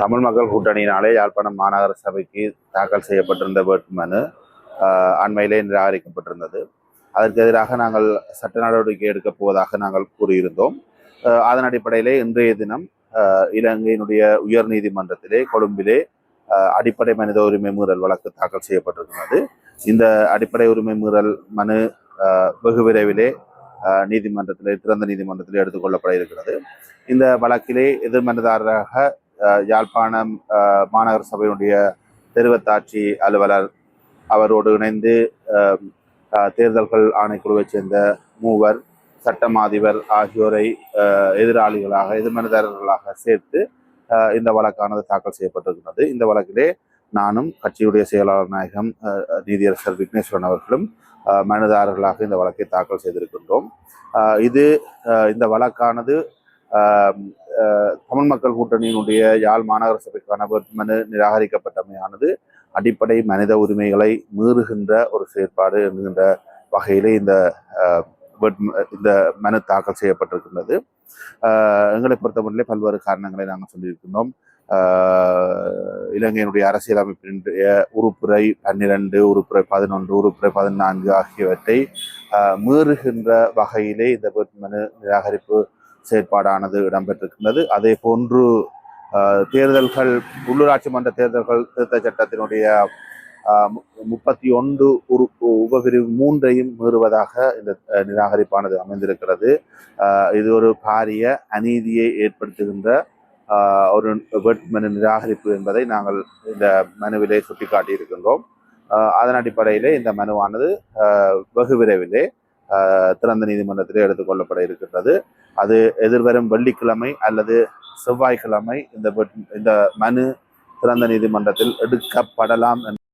தமிழ் மக்கள் கூட்டணியினாலே யாழ்ப்பாணம் மாநகர சபைக்கு தாக்கல் செய்யப்பட்டிருந்த வேட்புமனு அண்மையிலே நிராகரிக்கப்பட்டிருந்தது. அதற்கு எதிராக நாங்கள் சட்ட நடவடிக்கை எடுக்கப் போவதாக நாங்கள் கூறியிருந்தோம். அதன் அடிப்படையிலே இன்றைய தினம் இலங்கையினுடைய உயர் நீதிமன்றத்திலே கொழும்பிலே அடிப்படை மனித உரிமை மீறல் வழக்கு தாக்கல் செய்யப்பட்டிருக்கிறது. இந்த அடிப்படை உரிமை மீறல் மனு வெகு விரைவிலே நீதிமன்றத்திலே திறந்த நீதிமன்றத்திலே எடுத்துக்கொள்ளப்பட இருக்கிறது. இந்த வழக்கிலே எதிர்மனுதாரராக யாழ்ப்பாணம் மாநகர சபையினுடைய தெரிவத்தாட்சி அலுவலர் அவரோடு இணைந்து தேர்தல்கள் ஆணைக்குழுவைச் சேர்ந்த மூவர், சட்டம் அதிபர் ஆகியோரை எதிராளிகளாக எதிர்மனுதாரர்களாக சேர்த்து இந்த வழக்கானது தாக்கல் செய்யப்பட்டிருக்கிறது. இந்த வழக்கிலே நானும் கட்சியுடைய செயலாளர் நாயகம் நீதியரசர் விக்னேஸ்வரன் அவர்களும் மனுதாரர்களாக இந்த வழக்கை தாக்கல் செய்திருக்கின்றோம். இந்த வழக்கானது தமிழ் மக்கள் கூட்டணியினுடைய யாழ் மாநகர சபைக்கான வேட்புமனு நிராகரிக்கப்பட்டமையானது அடிப்படை மனித உரிமைகளை மீறுகின்ற ஒரு செயற்பாடு என்கின்ற வகையிலே இந்த மனு தாக்கல் செய்யப்பட்டிருக்கின்றது. எங்களை பொறுத்தவரையிலே பல்வேறு காரணங்களை நாங்கள் சொல்லியிருக்கின்றோம். இலங்கையினுடைய அரசியலமைப்பினுடைய உறுப்புரை 12, உறுப்புரை 11, உறுப்புரை 14 ஆகியவற்றை மீறுகின்ற வகையிலே இந்த வேட்புமனு நிராகரிப்பு செயற்பாடானது இடம்பெற்றிருக்கின்றது. அதே போன்று தேர்தல்கள், உள்ளூராட்சி மன்ற தேர்தல்கள் திருத்த சட்டத்தினுடைய 31 உபபிரிவு 3ஐயும் மீறுவதாக இந்த நிராகரிப்பானது அமைந்திருக்கிறது. இது ஒரு பாரிய அநீதியை ஏற்படுத்துகின்ற ஒரு வேட்புமனு நிராகரிப்பு என்பதை நாங்கள் இந்த மனுவிலே சுட்டிக்காட்டியிருக்கின்றோம். அதன் அடிப்படையிலே இந்த மனுவானது வெகு விரைவிலே திறந்த நீதிமன்றத்திலே எடுத்துக்கொள்ளப்பட இருக்கின்றது. அது எதிர்வரும் வெள்ளிக்கிழமை அல்லது செவ்வாய்க்கிழமை இந்த மனு திறந்த நீதிமன்றத்தில் எடுக்கப்படலாம்